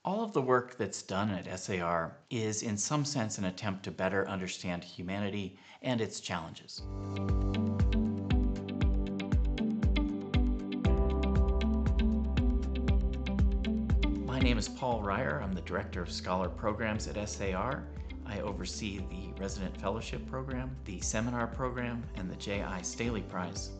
All of the work that's done at SAR is in some sense an attempt to better understand humanity and its challenges. My name is Paul Ryer. I'm the Director of Scholar Programs at SAR. I oversee the Resident Fellowship Program, the Seminar Program, and the J.I. Staley Prize.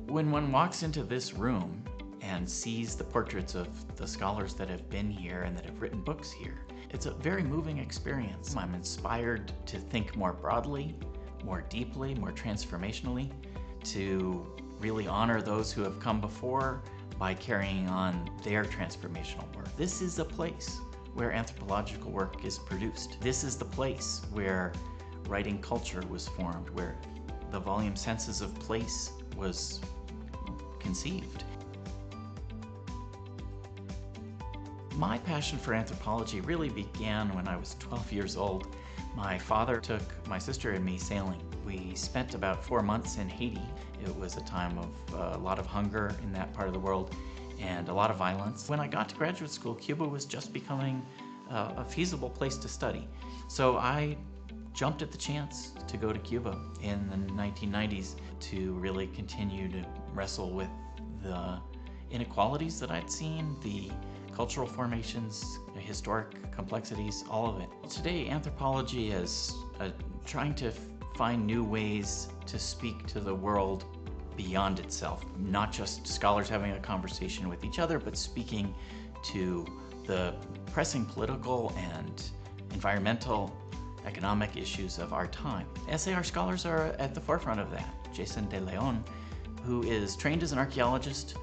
When one walks into this room and sees the portraits of the scholars that have been here and that have written books here, it's a very moving experience. I'm inspired to think more broadly, more deeply, more transformationally, to really honor those who have come before by carrying on their transformational work. This is a place where anthropological work is produced. This is the place where writing culture was formed, where the volume Senses of Place was conceived. My passion for anthropology really began when I was 12 years old. My father took my sister and me sailing. We spent about 4 months in Haiti. It was a time of a lot of hunger in that part of the world and a lot of violence. When I got to graduate school, Cuba was just becoming a feasible place to study. So I jumped at the chance to go to Cuba in the 1990s to really continue to wrestle with the inequalities that I'd seen, the cultural formations, the historic complexities, all of it. Today, anthropology is trying to find new ways to speak to the world beyond itself. Not just scholars having a conversation with each other, but speaking to the pressing political and environmental, economic issues of our time. SAR scholars are at the forefront of that. Jason De Leon, who is trained as an archaeologist,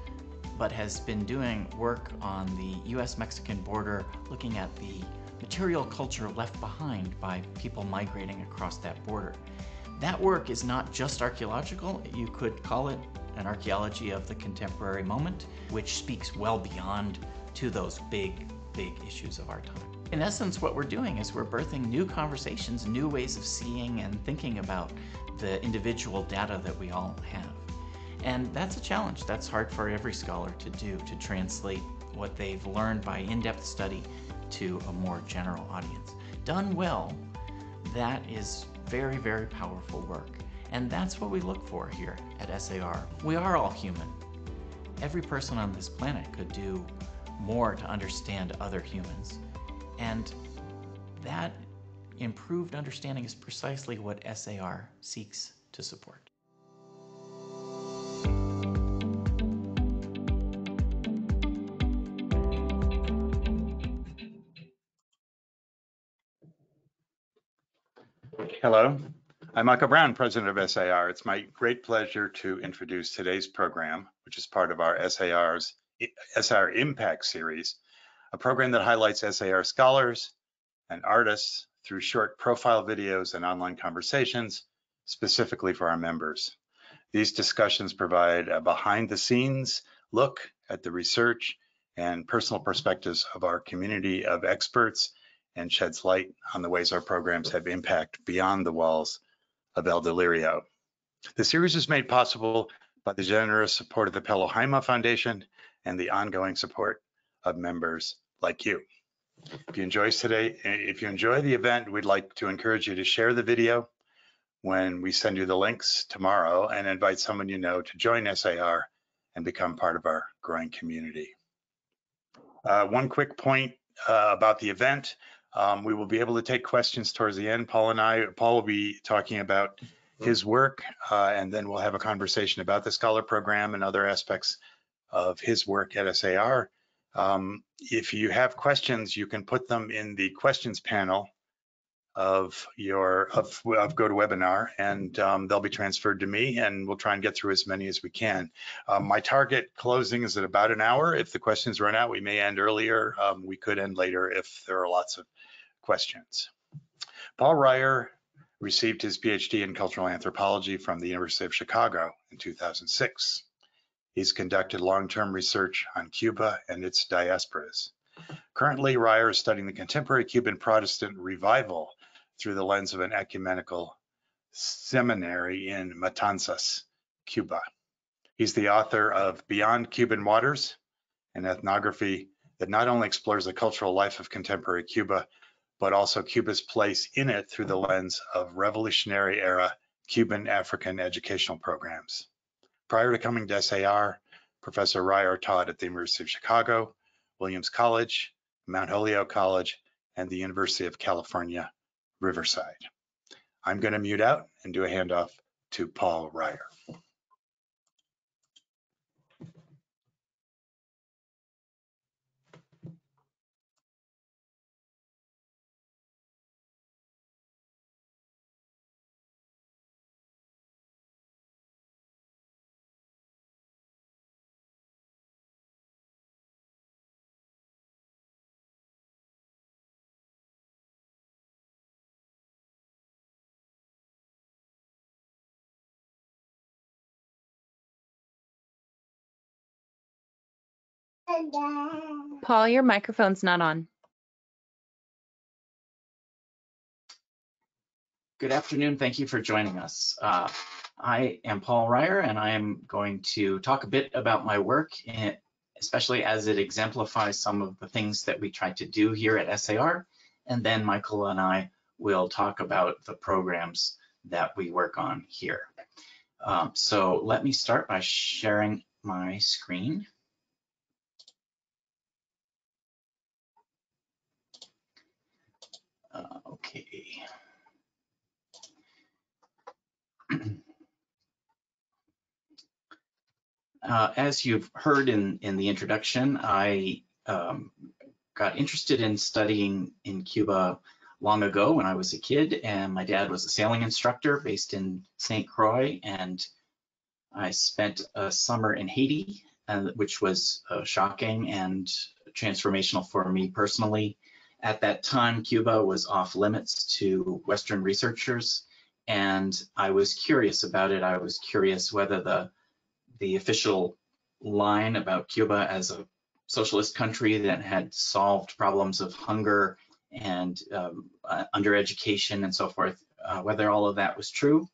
but has been doing work on the US-Mexican border, looking at the material culture left behind by people migrating across that border. That work is not just archaeological. You could call it an archaeology of the contemporary moment, which speaks well beyond to those big issues of our time. In essence, what we're doing is we're birthing new conversations, new ways of seeing and thinking about the individual data that we all have. And that's a challenge. That's hard for every scholar to do, to translate what they've learned by in-depth study to a more general audience. Done well, that is very, very powerful work. And that's what we look for here at SAR. We are all human. Every person on this planet could do more to understand other humans. And that improved understanding is precisely what SAR seeks to support. Hello, I'm Michael Brown, president of SAR. It's my great pleasure to introduce today's program, which is part of our SAR Impacts series, a program that highlights SAR scholars and artists through short profile videos and online conversations, specifically for our members. These discussions provide a behind-the-scenes look at the research and personal perspectives of our community of experts and sheds light on the ways our programs have impact beyond the walls of El Delirio. The series is made possible by the generous support of the Pelo Jaime Foundation and the ongoing support of members like you. If you enjoy the event, we'd like to encourage you to share the video when we send you the links tomorrow and invite someone you know to join SAR and become part of our growing community. One quick point about the event. We will be able to take questions towards the end. Paul will be talking about his work, and then we'll have a conversation about the Scholar Program and other aspects of his work at SAR. If you have questions, you can put them in the questions panel of GoToWebinar, and they'll be transferred to me, and we'll try and get through as many as we can. My target closing is at about an hour. If the questions run out, we may end earlier. We could end later if there are lots of questions. Paul Ryer received his PhD in cultural anthropology from the University of Chicago in 2006. He's conducted long-term research on Cuba and its diasporas. Currently, Ryer is studying the contemporary Cuban Protestant revival through the lens of an ecumenical seminary in Matanzas, Cuba. He's the author of Beyond Cuban Waters, an ethnography that not only explores the cultural life of contemporary Cuba, but also Cuba's place in it through the lens of revolutionary era Cuban African educational programs. Prior to coming to SAR, Professor Ryer taught at the University of Chicago, Williams College, Mount Holyoke College, and the University of California, Riverside. I'm going to mute out and do a handoff to Paul Ryer. Paul, your microphone's not on. Good afternoon. Thank you for joining us. I am Paul Ryer, and I am going to talk a bit about my work, especially as it exemplifies some of the things that we try to do here at SAR. And then Michael and I will talk about the programs that we work on here. So let me start by sharing my screen. Okay. As you've heard in the introduction, I got interested in studying in Cuba long ago when I was a kid, and my dad was a sailing instructor based in St. Croix, and I spent a summer in Haiti, which was shocking and transformational for me personally. At that time, Cuba was off limits to Western researchers, and I was curious about it. I was curious whether the official line about Cuba as a socialist country that had solved problems of hunger and undereducation and so forth, whether all of that was true.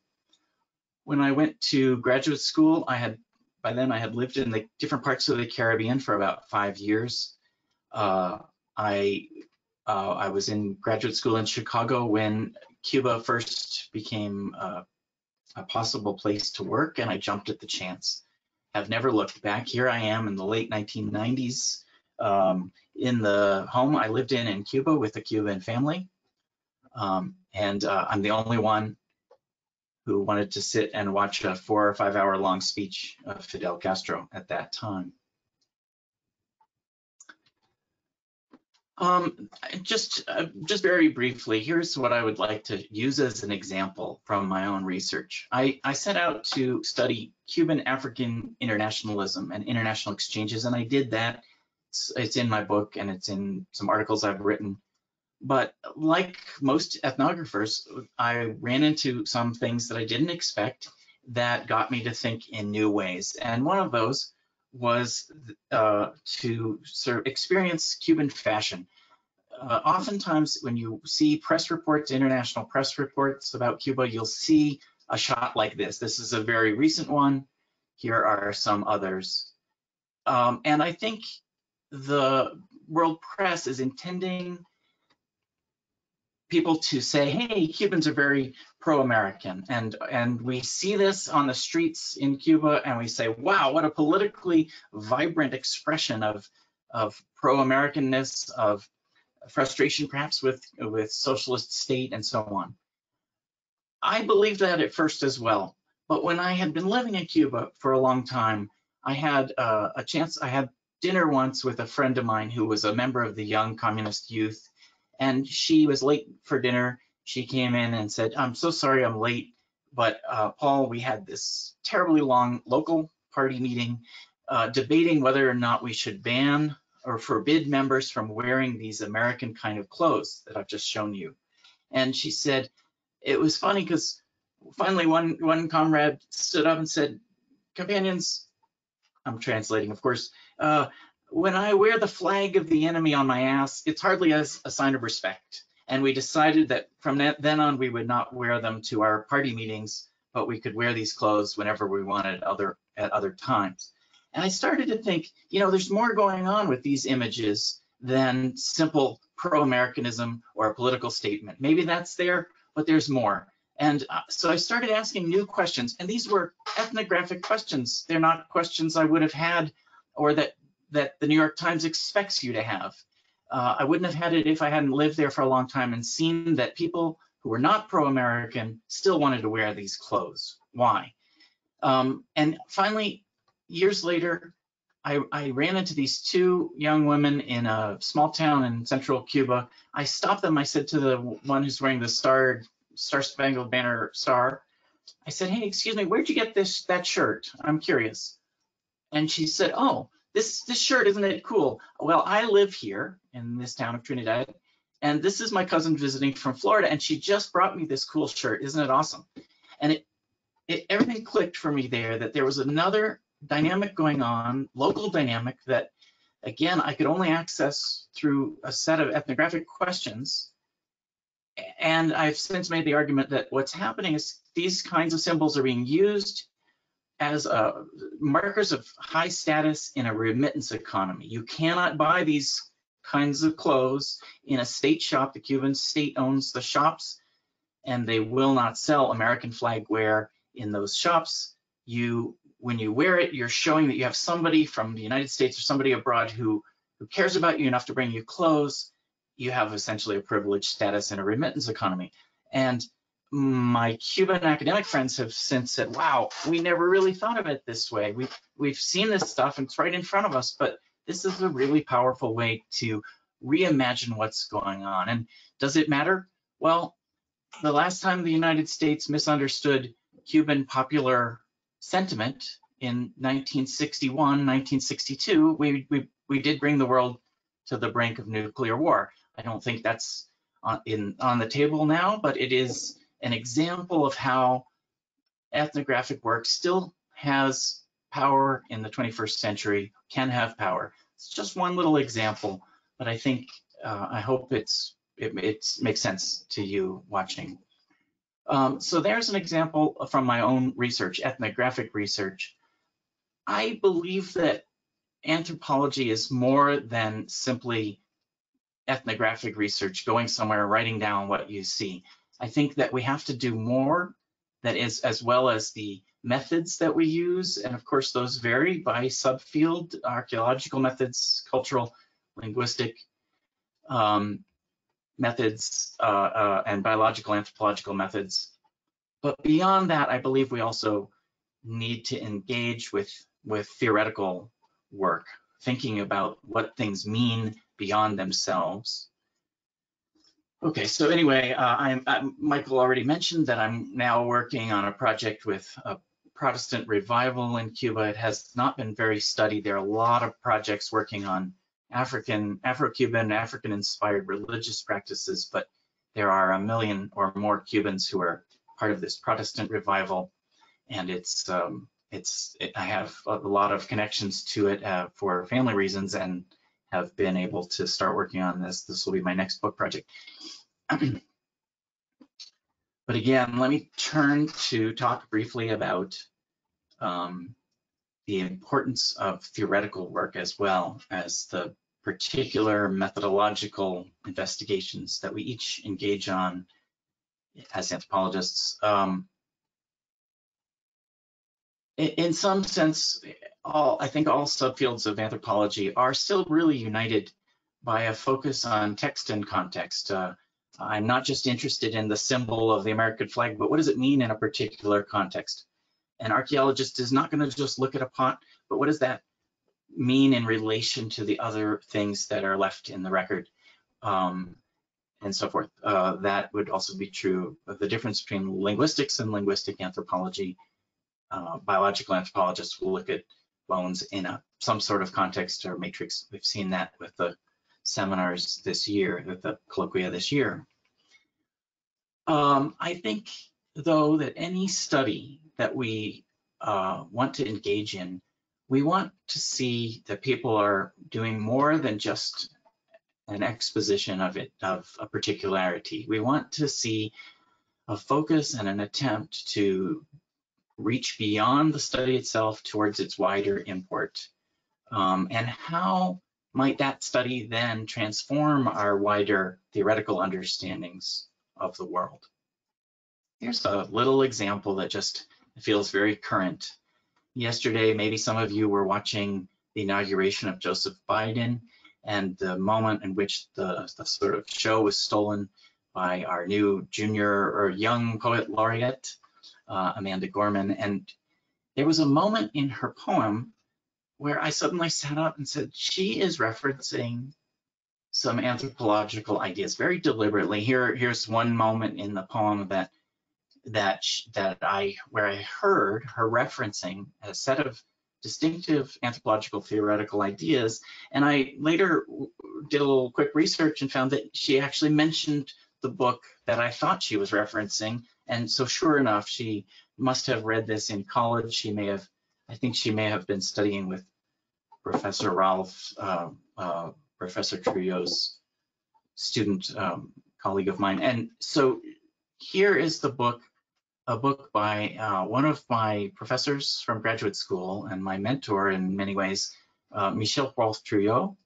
When I went to graduate school, by then I had lived in the different parts of the Caribbean for about 5 years. I was in graduate school in Chicago when Cuba first became a possible place to work, and I jumped at the chance. Have never looked back. Here I am in the late 1990s in the home I lived in Cuba with a Cuban family. And I'm the only one who wanted to sit and watch a 4 or 5 hour long speech of Fidel Castro at that time. Just very briefly, here's what I would like to use as an example from my own research. I set out to study Cuban African internationalism and international exchanges, and I did that. It's in my book and it's in some articles I've written. But like most ethnographers, I ran into some things that I didn't expect that got me to think in new ways. And one of those was to sort of experience Cuban fashion. Oftentimes when you see press reports, international press reports about Cuba, you'll see a shot like this. This is a very recent one. Here are some others. And I think the world press is intending people to say, hey, Cubans are very pro-American, and we see this on the streets in Cuba, and we say, wow, what a politically vibrant expression of pro-Americanness, of frustration perhaps with socialist state and so on. I believed that at first as well, but when I had been living in Cuba for a long time, I had a chance. I had dinner once with a friend of mine who was a member of the Young Communist Youth, and she was late for dinner. She came in and said, I'm so sorry I'm late, but Paul, we had this terribly long local party meeting debating whether or not we should ban or forbid members from wearing these American kind of clothes that I've just shown you. And she said, it was funny because finally one comrade stood up and said, companions, I'm translating, of course, when I wear the flag of the enemy on my ass, it's hardly as a sign of respect. And we decided that from then on, we would not wear them to our party meetings, but we could wear these clothes whenever we wanted at other times. And I started to think, there's more going on with these images than simple pro-Americanism or a political statement. Maybe that's there, but there's more. And so I started asking new questions, and these were ethnographic questions. They're not questions I would have had or that the New York Times expects you to have. I wouldn't have had it if I hadn't lived there for a long time and seen that people who were not pro-American still wanted to wear these clothes. Why? And finally, years later, I ran into these two young women in a small town in central Cuba. I stopped them. I said to the one who's wearing the Star Spangled Banner star, I said, "Hey, excuse me, where'd you get that shirt? I'm curious." And she said, "Oh, this shirt, isn't it cool? Well, I live here in this town of Trinidad, and this is my cousin visiting from Florida, and she just brought me this cool shirt. Isn't it awesome?" And everything clicked for me there, that there was another dynamic going on, local dynamic, that again I could only access through a set of ethnographic questions. And I've since made the argument that what's happening is these kinds of symbols are being used as markers of high status in a remittance economy. You cannot buy these kinds of clothes in a state shop. The Cuban state owns the shops, and they will not sell American flag wear in those shops. When you wear it, you're showing that you have somebody from the United States or somebody abroad who cares about you enough to bring you clothes. You have essentially a privileged status in a remittance economy. And my Cuban academic friends have since said, wow, we never really thought of it this way. We've seen this stuff and it's right in front of us, but this is a really powerful way to reimagine what's going on. And does it matter? Well, the last time the United States misunderstood Cuban popular sentiment in 1961, 1962, we did bring the world to the brink of nuclear war. I don't think that's on the table now, but it is an example of how ethnographic work still has power in the 21st century, can have power. It's just one little example, but I think, I hope it makes sense to you watching. So there's an example from my own research, ethnographic research. I believe that anthropology is more than simply ethnographic research, going somewhere, writing down what you see. I think that we have to do more, that is, as well as the methods that we use. And of course, those vary by subfield, archaeological methods, cultural, linguistic methods, and biological, anthropological methods. But beyond that, I believe we also need to engage with theoretical work, thinking about what things mean beyond themselves. Okay, so anyway, Michael already mentioned that I'm now working on a project with a Protestant revival in Cuba. It has not been very studied. There are a lot of projects working on Afro-Cuban, African-inspired religious practices, but there are 1 million or more Cubans who are part of this Protestant revival, and I have a lot of connections to it for family reasons, and have been able to start working on this. This will be my next book project. But again, let me turn to talk briefly about the importance of theoretical work as well as the particular methodological investigations that we each engage on as anthropologists. In some sense, I think all subfields of anthropology are still really united by a focus on text and context. I'm not just interested in the symbol of the American flag, but what does it mean in a particular context? An archaeologist is not going to just look at a pot, but what does that mean in relation to the other things that are left in the record, and so forth. That would also be true of the difference between linguistics and linguistic anthropology. Biological anthropologists will look at bones in some sort of context or matrix. We've seen that with the seminars this year, with the colloquia this year. I think, though, that any study that we want to engage in, we want to see that people are doing more than just an exposition of a particularity. We want to see a focus and an attempt to reach beyond the study itself towards its wider import? And how might that study then transform our wider theoretical understandings of the world? Here's a little example that just feels very current. Yesterday, maybe some of you were watching the inauguration of Joseph Biden and the moment in which the sort of show was stolen by our new junior or young poet laureate, Amanda Gorman. And there was a moment in her poem where I suddenly sat up and said, she is referencing some anthropological ideas very deliberately. Here's one moment in the poem where I heard her referencing a set of distinctive anthropological theoretical ideas. And I later did a little quick research and found that she actually mentioned the book that I thought she was referencing. And so sure enough, she must have read this in college. I think she may have been studying with Professor Ralph, Professor Trujillo's student, colleague of mine. And so here is the book, a book by one of my professors from graduate school and my mentor in many ways, Michel Trujillo,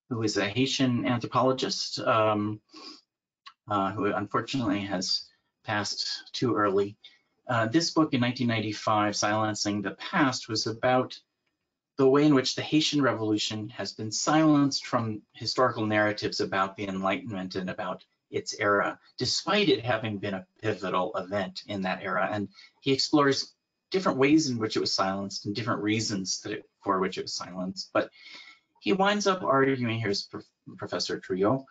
who is a Haitian anthropologist who unfortunately has passed too early. This book in 1995, Silencing the Past, was about the way in which the Haitian Revolution has been silenced from historical narratives about the Enlightenment and about its era, despite it having been a pivotal event in that era. And he explores different ways in which it was silenced and different reasons for which it was silenced. But he winds up arguing, here's Professor Trujillo,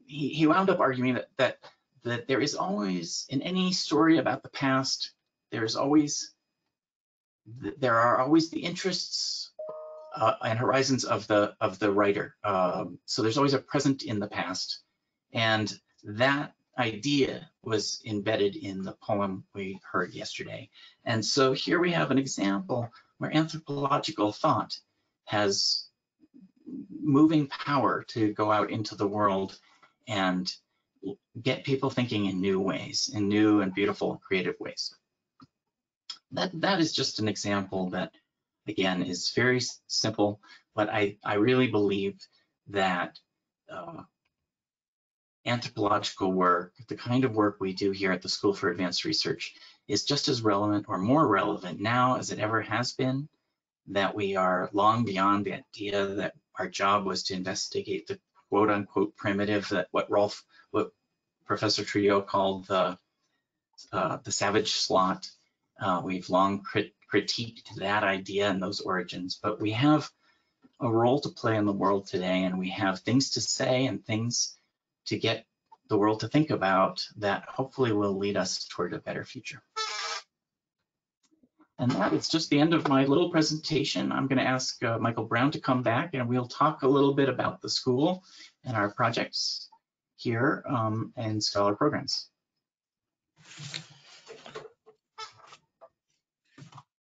he wound up arguing that there is always, in any story about the past, there are always the interests and horizons of the writer. So there's always a present in the past, and that idea was embedded in the poem we heard yesterday. And so here we have an example where anthropological thought has moving power to go out into the world and get people thinking in new ways, in new and beautiful, creative ways. That is just an example that, again, is very simple, but I really believe that anthropological work, the kind of work we do here at the School for Advanced Research, is just as relevant or more relevant now as it ever has been, that we are long beyond the idea that our job was to investigate the quote unquote primitive, that what Professor Trujillo called the savage slot. We've long critiqued that idea and those origins, but we have a role to play in the world today, and we have things to say and things to get the world to think about that hopefully will lead us toward a better future. And that is just the end of my little presentation. I'm going to ask Michael Brown to come back, and we'll talk a little bit about the school and our projects here and scholar programs.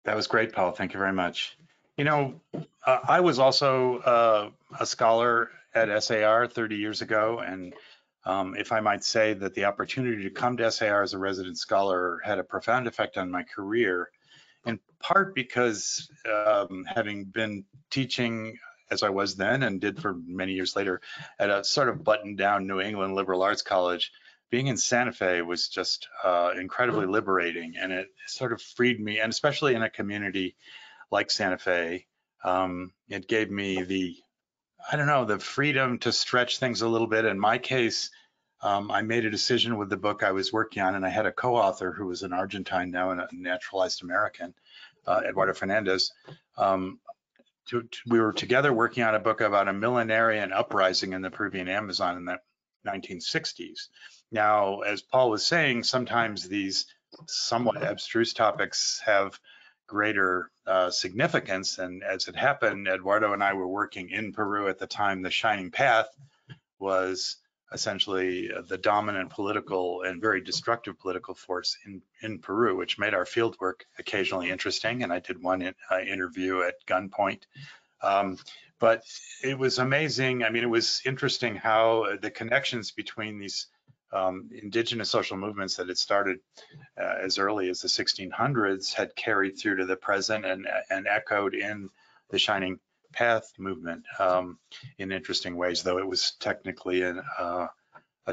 That was great, Paul. Thank you very much. You know, I was also a scholar at SAR 30 years ago, and if I might say that the opportunity to come to SAR as a resident scholar had a profound effect on my career, in part because having been teaching as I was then and did for many years later at a sort of buttoned down New England liberal arts college, being in Santa Fe was just incredibly liberating, and it sort of freed me, and especially in a community like Santa Fe, it gave me the freedom to stretch things a little bit. In my case, I made a decision with the book I was working on, and I had a co-author who was an Argentine, now a naturalized American, Eduardo Fernandez. We were together working on a book about a millenarian uprising in the Peruvian Amazon in the 1960s. Now, as Paul was saying, sometimes these somewhat abstruse topics have greater significance. And as it happened, Eduardo and I were working in Peru at the time. The Shining Path was essentially the dominant political and very destructive political force in Peru, which made our field work occasionally interesting. And I did one interview at gunpoint. But it was amazing. I mean, it was interesting how the connections between these indigenous social movements that had started as early as the 1600s had carried through to the present and echoed in the Shining Path movement in interesting ways, though it was technically a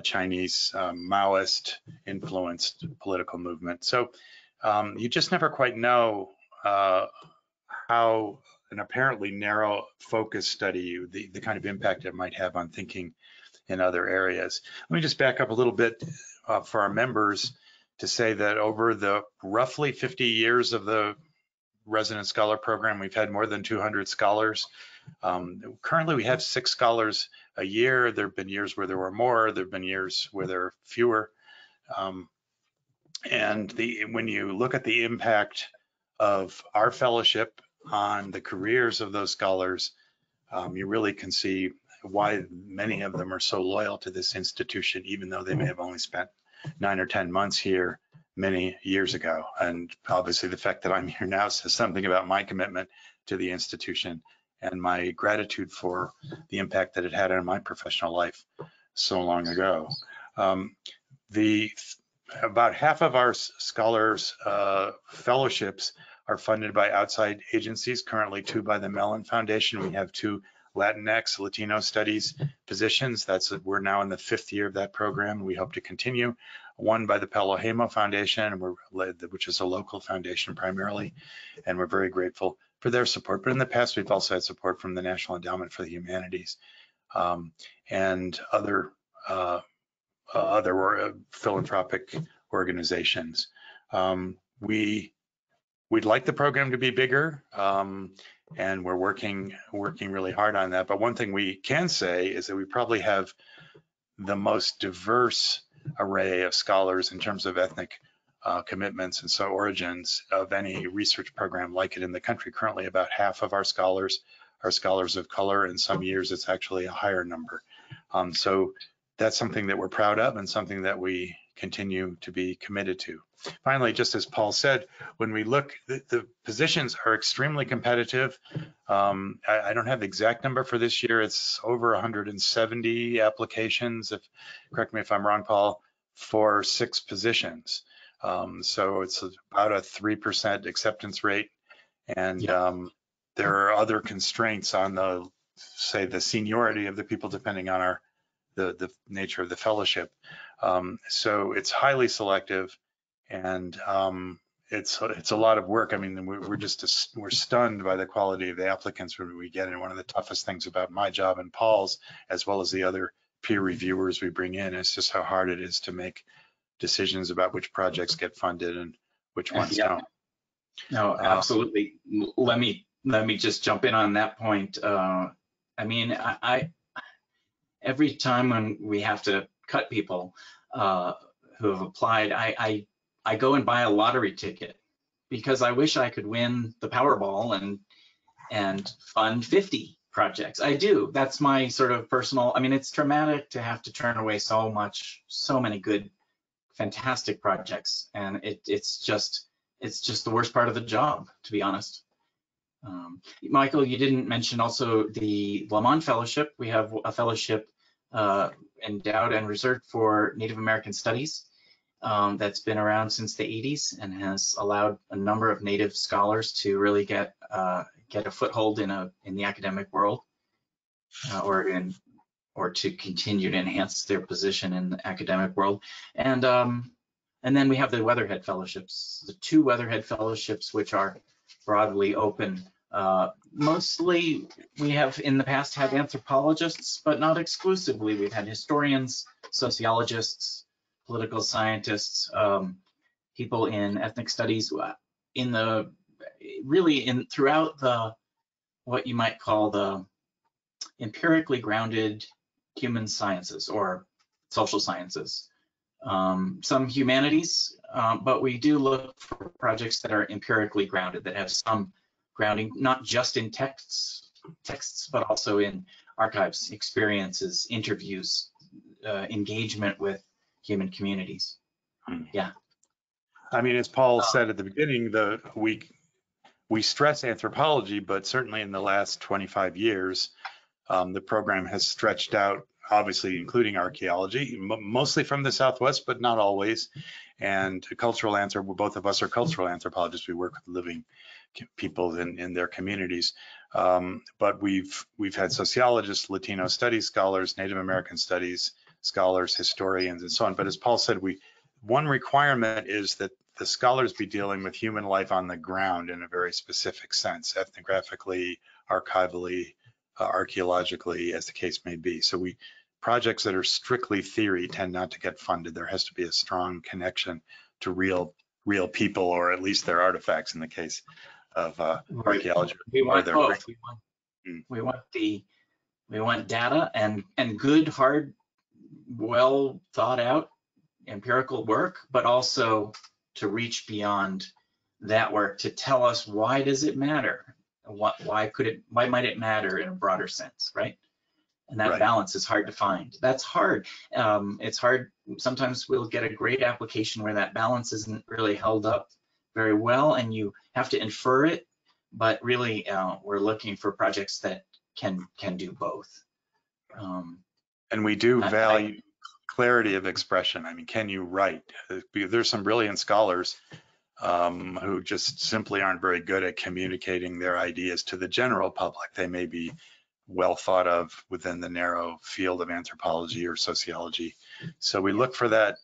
Chinese Maoist influenced political movement. So you just never quite know how an apparently narrow focus study, the kind of impact it might have on thinking in other areas. Let me just back up a little bit for our members to say that over the roughly 50 years of the resident scholar program, we've had more than 200 scholars. Currently, we have 6 scholars a year. There have been years where there were more. There have been years where there are fewer. And when you look at the impact of our fellowship on the careers of those scholars, you really can see why many of them are so loyal to this institution, even though they may have only spent 9 or 10 months here many years ago. And obviously the fact that I'm here now says something about my commitment to the institution and my gratitude for the impact that it had on my professional life so long ago. About half of our scholars fellowships are funded by outside agencies, currently 2 by the Mellon Foundation. We have 2 Latinx, Latino studies positions. We're now in the 5th year of that program. We hope to continue. 1 by the Pelham Foundation, which is a local foundation primarily, and we're very grateful for their support. But in the past, we've also had support from the National Endowment for the Humanities and other philanthropic organizations. We'd like the program to be bigger, and we're working really hard on that. But one thing we can say is that we probably have the most diverse array of scholars in terms of ethnic commitments and so origins of any research program like it in the country. Currently, about half of our scholars are scholars of color. In some years, it's actually a higher number. So that's something that we're proud of and something that we continue to be committed to. Finally, just as Paul said, when we look, the positions are extremely competitive. I don't have the exact number for this year. It's over 170 applications, correct me if I'm wrong, Paul, for 6 positions. So it's about a 3% acceptance rate. And there are other constraints on the seniority of the people depending on the nature of the fellowship. So it's highly selective, and it's a lot of work. I mean, we're stunned by the quality of the applicants we get. And one of the toughest things about my job and Paul's, as well as the other peer reviewers we bring in, is just how hard it is to make decisions about which projects get funded and which ones don't. No, absolutely. Let me just jump in on that point. I mean, every time when we have to cut people who have applied, I go and buy a lottery ticket because I wish I could win the Powerball and fund 50 projects. I do. That's my sort of personal. I mean, it's traumatic to have to turn away so many good, fantastic projects, and it's just the worst part of the job, to be honest. Michael, you didn't mention also the Lamont Fellowship. We have a fellowship endowed and reserved for Native American Studies that's been around since the 80s and has allowed a number of Native scholars to really get a foothold in the academic world, or to continue to enhance their position in the academic world. And then we have the Weatherhead Fellowships, the 2 Weatherhead Fellowships, which are broadly open. Mostly we have in the past had anthropologists, but not exclusively. We've had historians, sociologists, political scientists, people in ethnic studies, throughout what you might call the empirically grounded human sciences or social sciences. Some humanities, but we do look for projects that are empirically grounded, that have some grounding, not just in texts, but also in archives, experiences, interviews, engagement with human communities. Yeah. I mean, as Paul said at the beginning, we stress anthropology, but certainly in the last 25 years, the program has stretched out obviously including archaeology, mostly from the Southwest, but not always. And cultural both of us are cultural anthropologists. We work with living people in their communities. But we've had sociologists, Latino studies scholars, Native American studies scholars, historians, and so on. But as Paul said, one requirement is that the scholars be dealing with human life on the ground in a very specific sense, ethnographically, archivally, archaeologically, as the case may be. So projects that are strictly theory tend not to get funded. There has to be a strong connection to real people, or at least their artifacts in the case of archaeology. We want both. We want data and good, hard, well thought out empirical work, but also to reach beyond that work to tell us, why does it matter? Why might it matter in a broader sense, right? And that balance is hard to find. That's hard. It's hard. Sometimes we'll get a great application where that balance isn't really held up very well, and you have to infer it. But really, we're looking for projects that can do both. And we do value clarity of expression. I mean, can you write? There's some brilliant scholars who just simply aren't very good at communicating their ideas to the general public. They may be well thought of within the narrow field of anthropology or sociology. So we look for that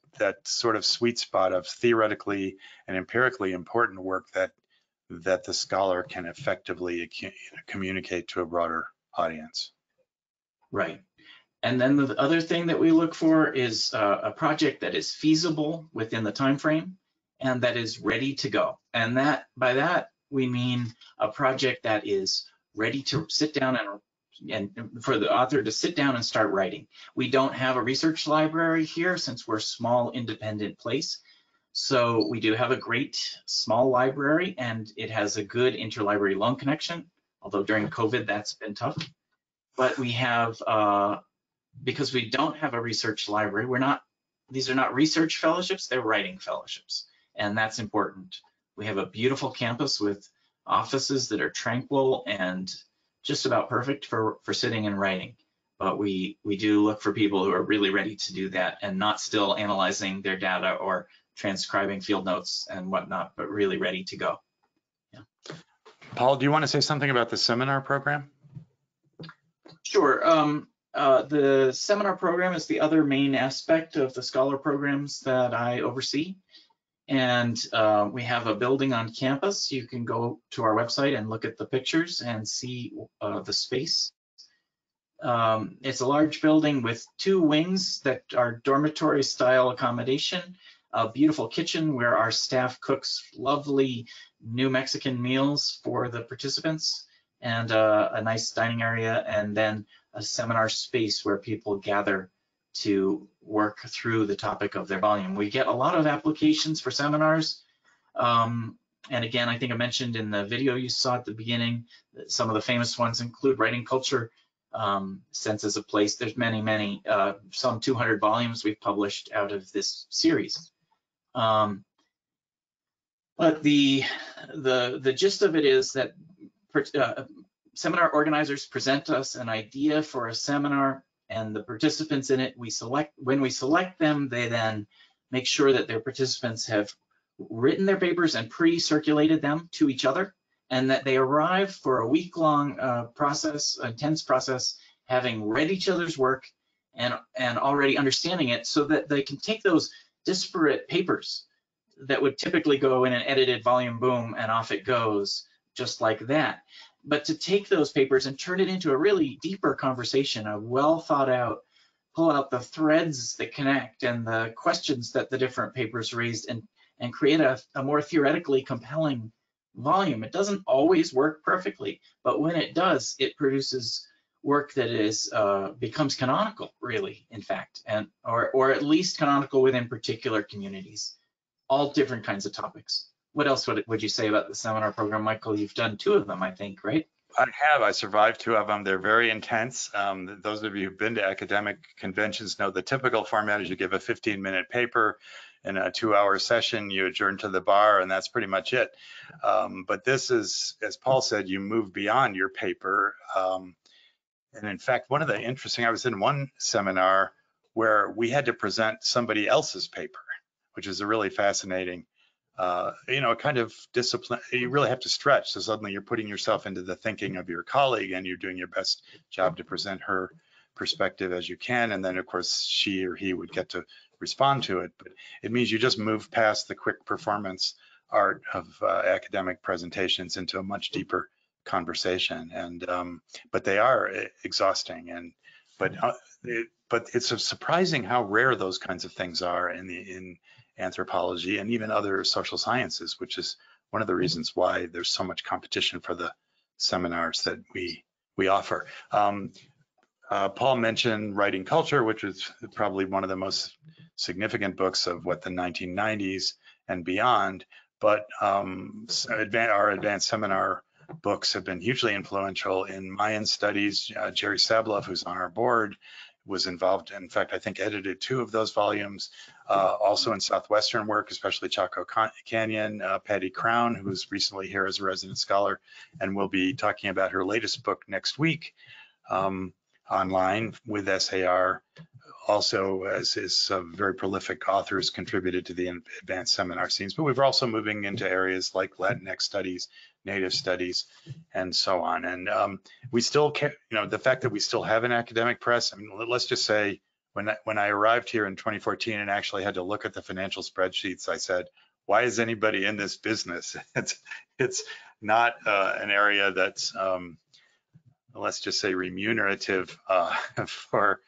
sort of sweet spot of theoretically and empirically important work that the scholar can effectively communicate to a broader audience. Right. And then the other thing that we look for is a project that is feasible within the time frame and that is ready to go. And by that we mean a project that is ready to sit down and for the author to sit down and start writing. We don't have a research library here since we're a small independent place. So we do have a great small library, and it has a good interlibrary loan connection, although during COVID that's been tough. But we have, because we don't have a research library, these are not research fellowships, they're writing fellowships, and that's important. We have a beautiful campus with offices that are tranquil and just about perfect for sitting and writing. But we do look for people who are really ready to do that and not still analyzing their data or transcribing field notes and whatnot, but really ready to go. Yeah. Paul, do you want to say something about the seminar program? Sure. The seminar program is the other main aspect of the scholar programs that I oversee. And we have a building on campus. You can go to our website and look at the pictures and see the space. It's a large building with 2 wings that are dormitory style accommodation, a beautiful kitchen where our staff cooks lovely New Mexican meals for the participants, and a nice dining area, and then a seminar space where people gather to work through the topic of their volume. We get a lot of applications for seminars. And again, I think I mentioned in the video you saw at the beginning, that some of the famous ones include Writing Culture, Sense as a Place. There's many, some 200 volumes we've published out of this series. But the gist of it is that seminar organizers present us an idea for a seminar, and the participants in it, when we select them, they then make sure that their participants have written their papers and pre-circulated them to each other, and that they arrive for a week-long intense process, having read each other's work and already understanding it, so that they can take those disparate papers that would typically go in an edited volume, boom, and off it goes, just like that. But to take those papers and turn it into a really deeper conversation, a well thought out, pull out the threads that connect and the questions that the different papers raised, and create a more theoretically compelling volume. It doesn't always work perfectly, but when it does, it produces work that is becomes canonical, really, in fact, or at least canonical within particular communities, all different kinds of topics. What else would you say about the seminar program, Michael? You've done 2 of them, I think, right? I have. I survived 2 of them. They're very intense. Those of you who've been to academic conventions know the typical format is you give a 15-minute paper in a 2-hour session, you adjourn to the bar, and that's pretty much it. But this is, as Paul said, you move beyond your paper. And in fact, one of the interesting, I was in one seminar where we had to present somebody else's paper, which is a really fascinating, kind of discipline. You really have to stretch. So suddenly you're putting yourself into the thinking of your colleague and you're doing your best job to present her perspective as you can. And then of course, she or he would get to respond to it. But it means you just move past the quick performance art of academic presentations into a much deeper conversation. And but they are exhausting. But it's surprising how rare those kinds of things are in anthropology and even other social sciences, which is one of the reasons why there's so much competition for the seminars that we offer. Paul mentioned Writing Culture, which is probably one of the most significant books of the 1990s and beyond. But our advanced seminar books have been hugely influential in Mayan studies. Jerry Sablov, who's on our board, was involved, in fact, I think edited 2 of those volumes. Also in Southwestern work, especially Chaco Canyon, Patty Crown, who was recently here as a resident scholar, and will be talking about her latest book next week online with SAR. Also, as is very prolific authors, contributed to the advanced seminar scenes, but we're also moving into areas like Latinx studies, Native studies, and so on. And we still, the fact that we still have an academic press, I mean, let's just say when I arrived here in 2014 and actually had to look at the financial spreadsheets, I said, why is anybody in this business? It's not an area that's, let's just say, remunerative for,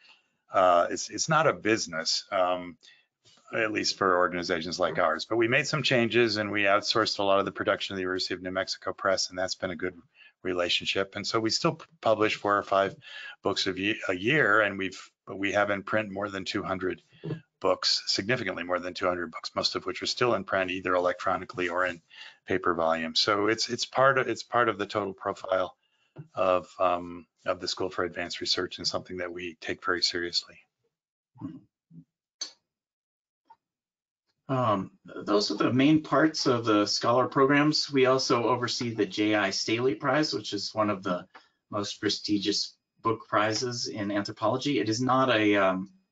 it's not a business, at least for organizations like ours. But we made some changes and we outsourced a lot of the production of the University of New Mexico Press, and that's been a good relationship. And so we still publish 4 or 5 books a year, and we have in print more than 200 books, significantly more than 200 books, most of which are still in print, either electronically or in paper volume. So it's part of the total profile of the School for Advanced Research, and something that we take very seriously. Those are the main parts of the scholar programs. We also oversee the J.I. Staley Prize, which is one of the most prestigious book prizes in anthropology. It is not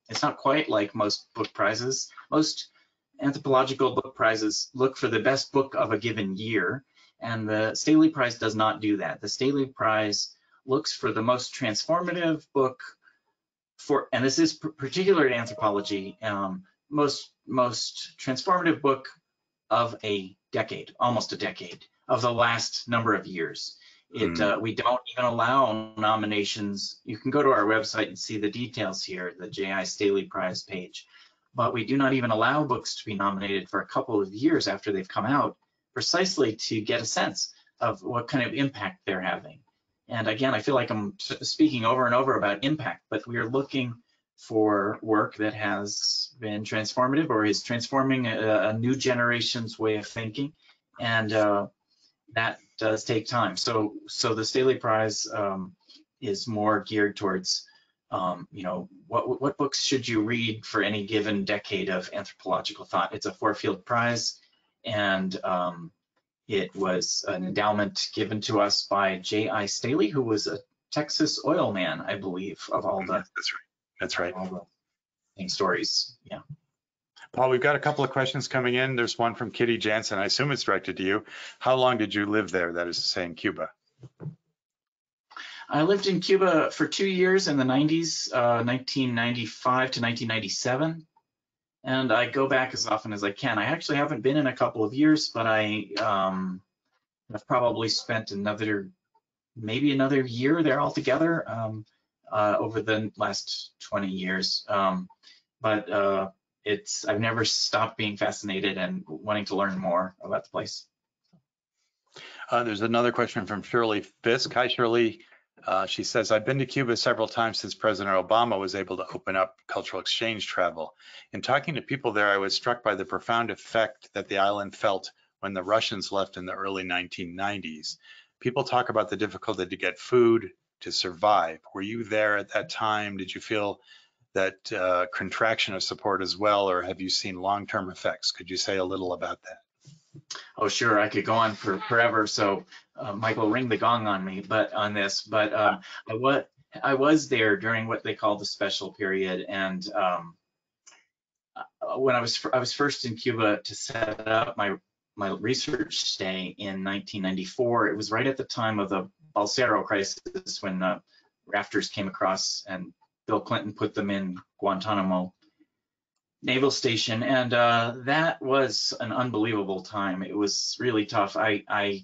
it's not quite like most book prizes. Most anthropological book prizes look for the best book of a given year, and the Staley Prize does not do that. The Staley Prize looks for the most transformative book and this is particular to anthropology, most transformative book of a decade, almost a decade, of the last number of years. We don't even allow nominations. You can go to our website and see the details here, the J.I. Staley Prize page, but we do not even allow books to be nominated for a couple of years after they've come out, precisely to get a sense of what kind of impact they're having. And again, I feel like I'm speaking over and over about impact, but we are looking for work that has been transformative or is transforming a new generation's way of thinking, and that does take time. So the Staley Prize is more geared towards, what books should you read for any given decade of anthropological thought. It's a 4-field prize, and it was an endowment given to us by J.I. Staley, who was a Texas oil man, I believe, of all the. That's right. All the stories. Yeah. Paul, we've got a couple of questions coming in. There's one from Kitty Jansen. I assume it's directed to you. How long did you live there? That is to say, in Cuba. I lived in Cuba for 2 years in the 90s, 1995 to 1997. And I go back as often as I can. I actually haven't been in a couple of years, but I have probably spent maybe another year there altogether over the last 20 years. But I've never stopped being fascinated and wanting to learn more about the place. There's another question from Shirley Fisk. Hi, Shirley. She says, I've been to Cuba several times since President Obama was able to open up cultural exchange travel. In talking to people there, I was struck by the profound effect that the island felt when the Russians left in the early 1990s. People talk about the difficulty to get food to survive. Were you there at that time? Did you feel that contraction of support as well, or have you seen long-term effects? Could you say a little about that? Oh, sure. I could go on for forever. So Michael, ring the gong on me, on this. But I was there during what they call the special period, and when I was first in Cuba to set up my research stay in 1994, it was right at the time of the Balsero crisis, when the rafters came across and Bill Clinton put them in Guantanamo Naval Station, and that was an unbelievable time. It was really tough. My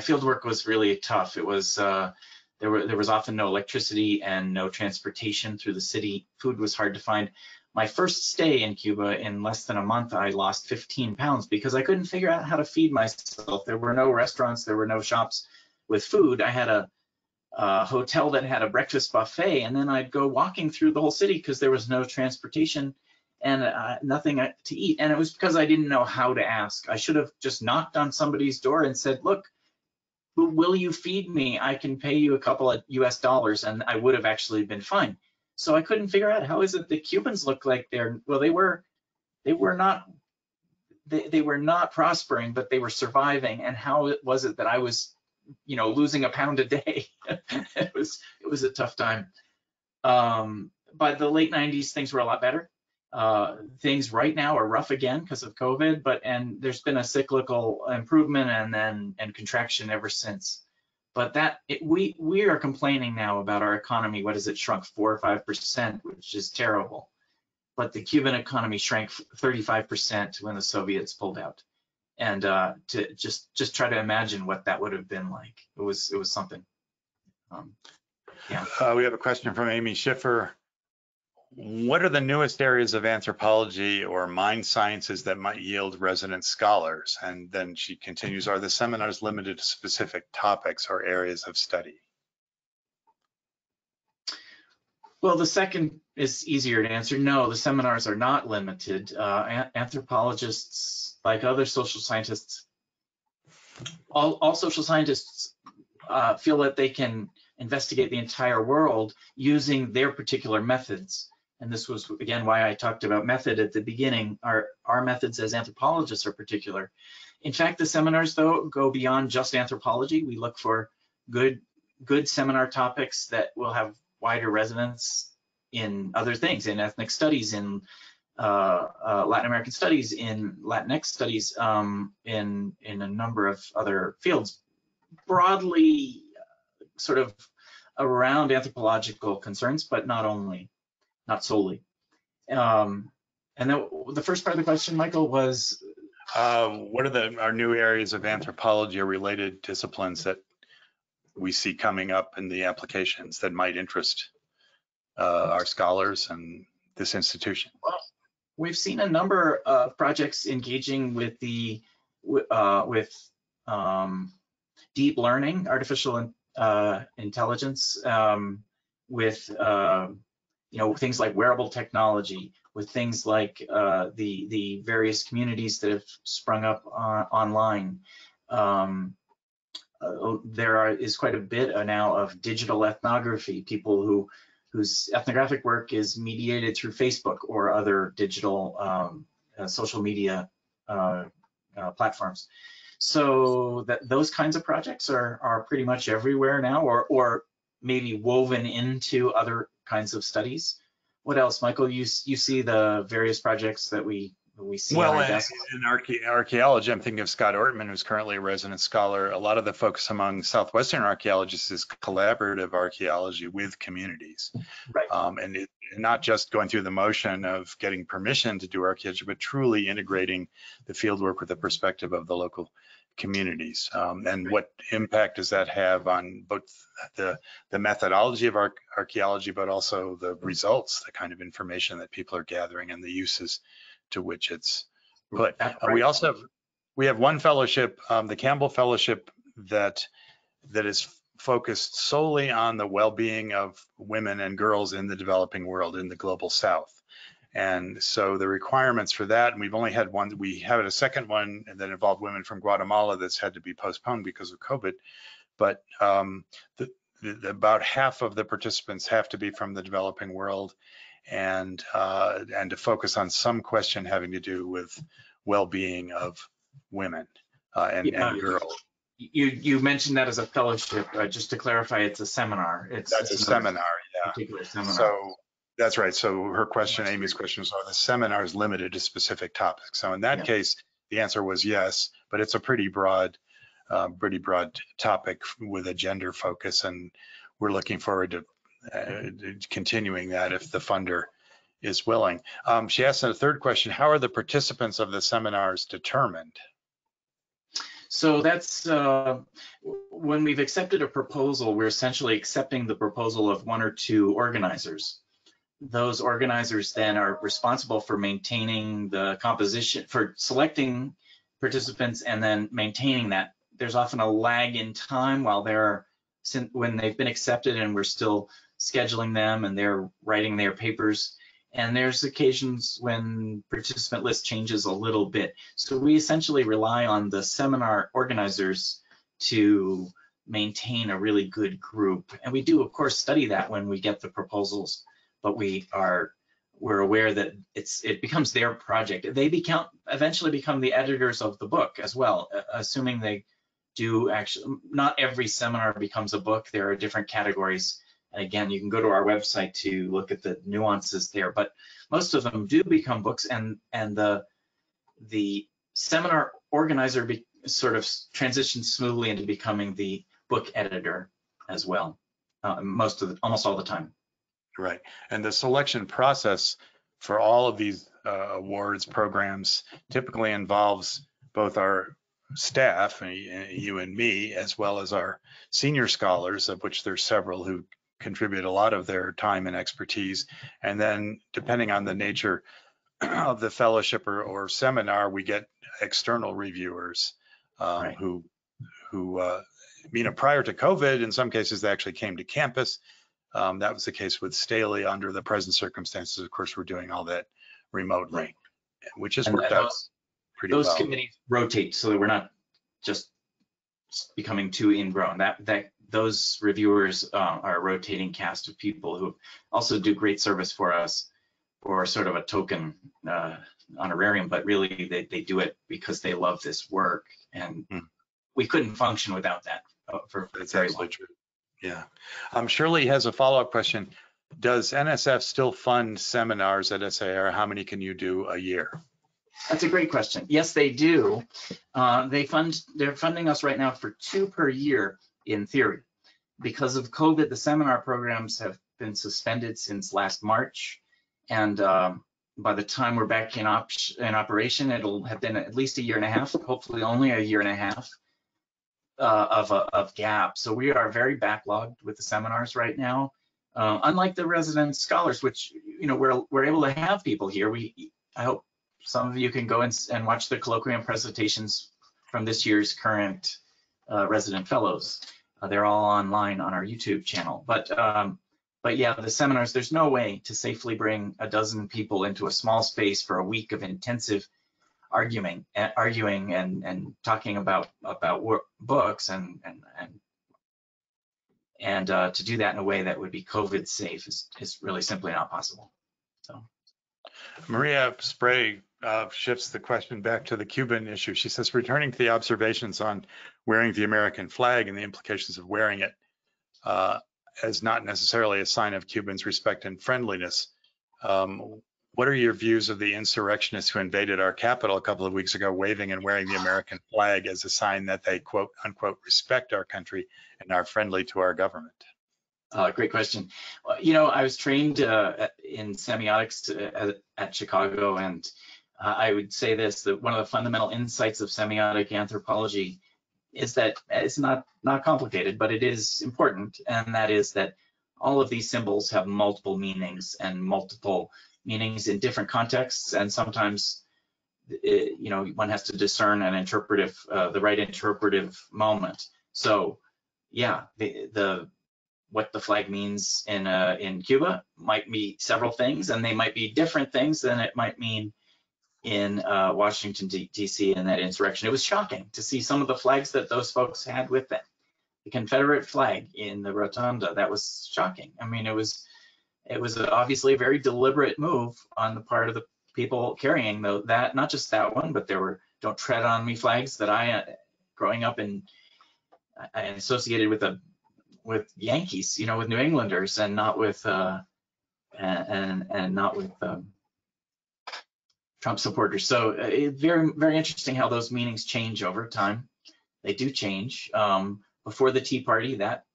field work was really tough. It was there was often no electricity and no transportation through the city. Food was hard to find. My first stay in Cuba, in less than a month, I lost 15 pounds because I couldn't figure out how to feed myself. There were no restaurants, there were no shops with food. I had a hotel that had a breakfast buffet, and then I'd go walking through the whole city because there was no transportation and nothing to eat. And it was because I didn't know how to ask. I should have just knocked on somebody's door and said, look, will you feed me? I can pay you a couple of US dollars, and I would have actually been fine. So I couldn't figure out, how is it the Cubans look like they're, well, they were not prospering, but they were surviving. And how was it that I was, losing a pound a day? It was a tough time. By the late 90s, things were a lot better. Things right now are rough again because of COVID, and there's been a cyclical improvement and contraction ever since. But we are complaining now about our economy. What has it shrunk? 4 or 5%, which is terrible. But the Cuban economy shrank 35% when the Soviets pulled out. And to just try to imagine what that would have been like. It was something. Yeah. We have a question from Amy Schiffer. What are the newest areas of anthropology or mind sciences that might yield resident scholars? And then she continues, are the seminars limited to specific topics or areas of study? Well, the second is easier to answer. No, the seminars are not limited. Anthropologists, like other social scientists, all social scientists feel that they can investigate the entire world using their particular methods. And this was, again, why I talked about method at the beginning. Our methods as anthropologists are particular. In fact, the seminars, though, go beyond just anthropology. We look for good seminar topics that will have wider resonance in other things, in ethnic studies, in Latin American studies, in Latinx studies, in a number of other fields, broadly sort of around anthropological concerns, but not solely. And then the first part of the question, Michael, was? What are our new areas of anthropology or related disciplines that we see coming up in the applications that might interest our scholars and this institution? Well, we've seen a number of projects engaging with deep learning, artificial intelligence, with things like wearable technology, with things like the various communities that have sprung up online. There is quite a bit now of digital ethnography, people whose ethnographic work is mediated through Facebook or other digital social media platforms. So those kinds of projects are pretty much everywhere now, or maybe woven into other kinds of studies. What else, Michael? You see the various projects that we see on our desk? In archaeology, I'm thinking of Scott Ortman, who's currently a resident scholar. A lot of the focus among Southwestern archaeologists is collaborative archaeology with communities. Right. And not just going through the motion of getting permission to do archaeology, but truly integrating the fieldwork with the perspective of the local communities. And what impact does that have on both the methodology of archaeology, but also the results, the kind of information that people are gathering and the uses to which it's put. Right. We have one fellowship, the Campbell Fellowship, that is focused solely on the well-being of women and girls in the developing world, in the global South. And so the requirements for that, and we've only had one, we had a second one that involved women from Guatemala that's had to be postponed because of COVID. But about half of the participants have to be from the developing world, and to focus on some question having to do with well-being of women and girls. You mentioned that as a fellowship. Just to clarify, it's a seminar. That's a seminar, yeah. Particular seminar. So that's right. So her question, Amy's question was, are the seminars limited to specific topics? So in that case, the answer was yes, but it's a pretty broad topic with a gender focus, and we're looking forward to continuing that if the funder is willing. She asked a third question: how are the participants of the seminars determined? So that's when we've accepted a proposal, we're essentially accepting the proposal of one or two organizers. Those organizers then are responsible for maintaining the composition, for selecting participants and then maintaining that. There's often a lag in time while when they've been accepted and we're still scheduling them and they're writing their papers. And there's occasions when participant list changes a little bit. So we essentially rely on the seminar organizers to maintain a really good group. And we do, of course, study that when we get the proposals, but we're aware that it becomes their project. They eventually become the editors of the book as well, assuming they do actually. Not every seminar becomes a book. There are different categories. And again, you can go to our website to look at the nuances there, but most of them do become books, and the seminar organizer sort of transitions smoothly into becoming the book editor as well, almost all the time. Right, and the selection process for all of these awards programs typically involves both our staff, you and me, as well as our senior scholars, of which there's several who contribute a lot of their time and expertise. And then depending on the nature of the fellowship or seminar, we get external reviewers Right. who prior to COVID, in some cases, they actually came to campus. That was the case with Staley. Under the present circumstances, of course, we're doing all that remotely, Right. which has worked out pretty well. Those committees rotate so that we're not just becoming too ingrown. Those reviewers are a rotating cast of people who also do great service for us for sort of a token honorarium, but really they do it because they love this work, and we couldn't function without that for very long. True. Yeah. Shirley has a follow-up question. Does NSF still fund seminars at SAR? How many can you do a year? That's a great question. Yes, they do. They're funding us right now for 2 per year in theory. Because of COVID, the seminar programs have been suspended since last March. And by the time we're back in operation, it'll have been at least a year and a half, hopefully only a year and a half of gap. So we are very backlogged with the seminars right now. Unlike the resident scholars, which, we're able to have people here. I hope some of you can go and watch the colloquium presentations from this year's current resident fellows. They're all online on our YouTube channel. But yeah, the seminars, there's no way to safely bring a dozen people into a small space for a week of intensive arguing and talking about books and to do that in a way that would be COVID safe is really simply not possible. So Maria Sprague shifts the question back to the Cuban issue. She says, returning to the observations on wearing the American flag and the implications of wearing it as not necessarily a sign of Cubans' respect and friendliness, what are your views of the insurrectionists who invaded our capital a couple of weeks ago, waving and wearing the American flag as a sign that they, quote unquote, respect our country and are friendly to our government? Great question. I was trained in semiotics at Chicago, and I would say this, that one of the fundamental insights of semiotic anthropology is that it's not complicated, but it is important, and that is that all of these symbols have multiple meanings and multiple meanings in different contexts, and sometimes one has to discern an interpretive, the right interpretive moment. So yeah, what the flag means in Cuba might be several things, and they might be different things than it might mean in Washington, D.C. in that insurrection. It was shocking to see some of the flags that those folks had with them. The Confederate flag in the rotunda, that was shocking. I mean, it was obviously a very deliberate move on the part of the people carrying that, not just that one, but there were "Don't Tread on Me" flags that growing up in associated with Yankees, you know, with New Englanders, and not with and not with Trump supporters. So very, very interesting how those meanings change over time. They do change. Before the Tea Party, that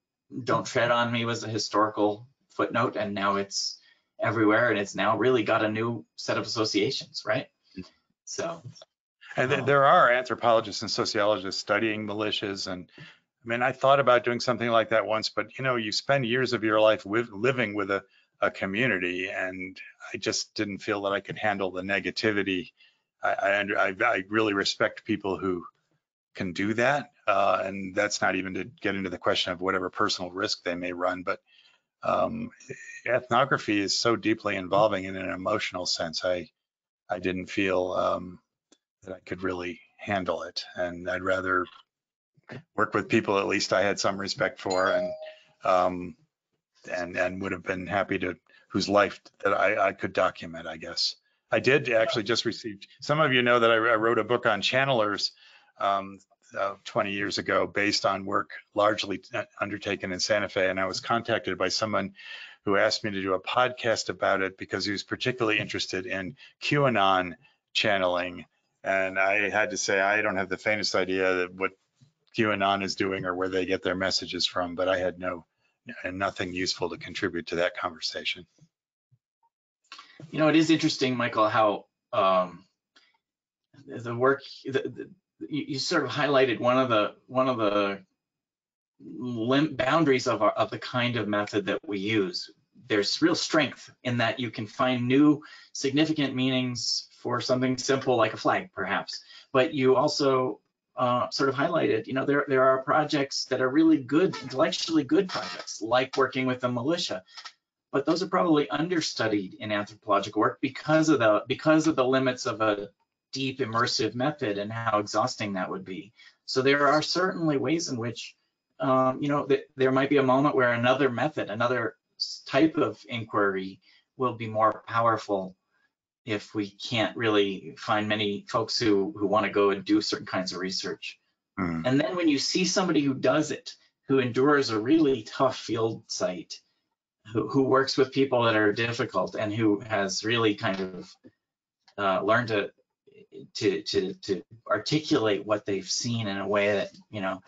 "Don't Tread on Me" was a historical footnote, and now it's everywhere, and it's now really got a new set of associations, right? So. And there are anthropologists and sociologists studying militias, and I mean, I thought about doing something like that once, but you know, you spend years of your life living with a community, and I just didn't feel that I could handle the negativity. I really respect people who can do that, and that's not even to get into the question of whatever personal risk they may run, but ethnography is so deeply involving in an emotional sense. I didn't feel that I could really handle it, and I'd rather work with people at least I had some respect for, and would have been happy to, whose life that I could document, I guess. I did actually just receive, some of you know that I wrote a book on channelers 20 years ago based on work largely undertaken in Santa Fe, and I was contacted by someone who asked me to do a podcast about it because he was particularly interested in QAnon channeling. And I had to say, I don't have the faintest idea that what QAnon is doing or where they get their messages from, but I had nothing useful to contribute to that conversation. You know, it is interesting, Michael, how the work you sort of highlighted one of the boundaries of the kind of method that we use. There's real strength in that you can find new significant meanings for something simple like a flag, perhaps. But you also sort of highlighted, you know, there are projects that are really good, intellectually good projects, like working with the militia. But those are probably understudied in anthropological work because of the limits of a deep immersive method and how exhausting that would be. So there are certainly ways in which, you know, there might be a moment where another method, another type of inquiry will be more powerful if we can't really find many folks who want to go and do certain kinds of research. And then when you see somebody who does it, who endures a really tough field site, who works with people that are difficult, and who has really kind of learned to articulate what they've seen in a way that, you know,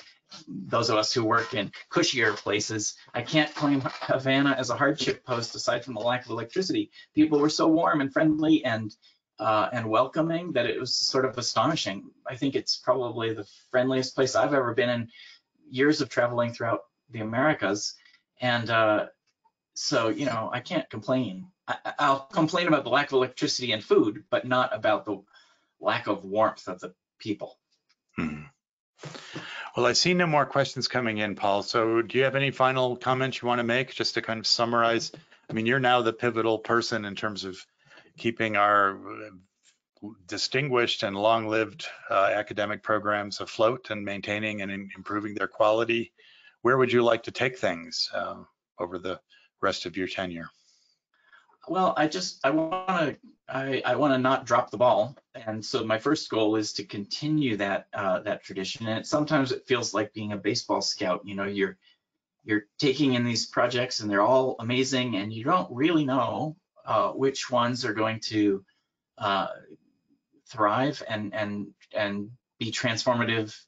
those of us who work in cushier places, I can't claim Havana as a hardship post aside from the lack of electricity. People were so warm and friendly and welcoming that it was sort of astonishing. I think it's probably the friendliest place I've ever been in years of traveling throughout the Americas. And so, you know, I can't complain. I'll complain about the lack of electricity and food, but not about the lack of warmth of the people. Well, I see no more questions coming in, Paul. So do you have any final comments you want to make just to kind of summarize? I mean, you're now the pivotal person in terms of keeping our distinguished and long-lived academic programs afloat and maintaining and improving their quality. Where would you like to take things over the rest of your tenure? Well, I want to not drop the ball, and so my first goal is to continue that tradition. And sometimes it feels like being a baseball scout. You know, you're taking in these projects, and they're all amazing, and you don't really know which ones are going to thrive and be transformative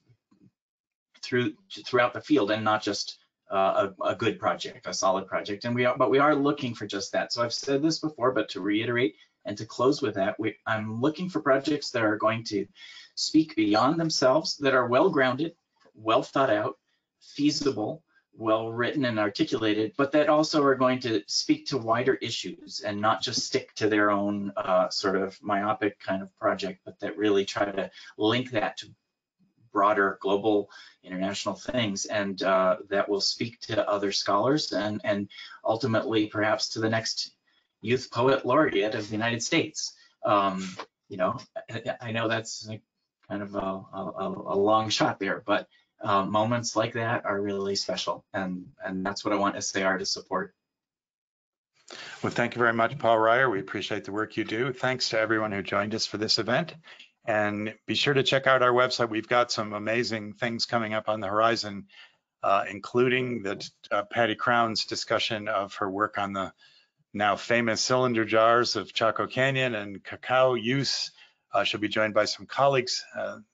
throughout the field, and not just a good project, a solid project. And we are looking for just that. So I've said this before, but to reiterate and to close with that, I'm looking for projects that are going to speak beyond themselves, that are well-grounded, well thought out, feasible, well written and articulated, but that also are going to speak to wider issues and not just stick to their own sort of myopic kind of project, but that really try to link that to broader global international things, and that will speak to other scholars and ultimately perhaps to the next youth poet laureate of the United States. You know, I know that's kind of a long shot there, but moments like that are really special, and that's what I want SAR to support. Well, thank you very much, Paul Ryer. We appreciate the work you do. Thanks to everyone who joined us for this event. And be sure to check out our website. We've got some amazing things coming up on the horizon. including Patty Crown's discussion of her work on the now famous cylinder jars of Chaco Canyon and cacao use. She'll be joined by some colleagues.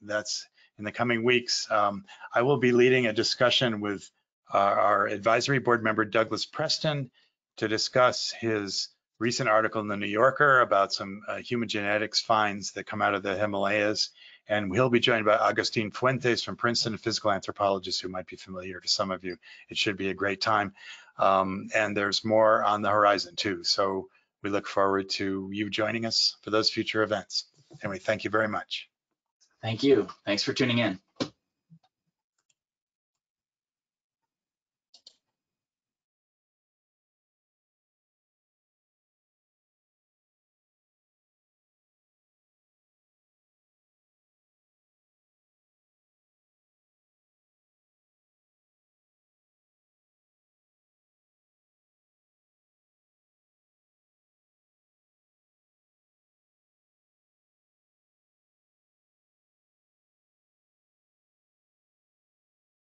That's in the coming weeks. I will be leading a discussion with our advisory board member, Douglas Preston, to discuss his recent article in the New Yorker about some human genetics finds that come out of the Himalayas. And he'll be joined by Agustin Fuentes from Princeton, a physical anthropologist who might be familiar to some of you. It should be a great time. And there's more on the horizon too. So we look forward to you joining us for those future events. Anyway, thank you very much. Thank you. Thanks for tuning in.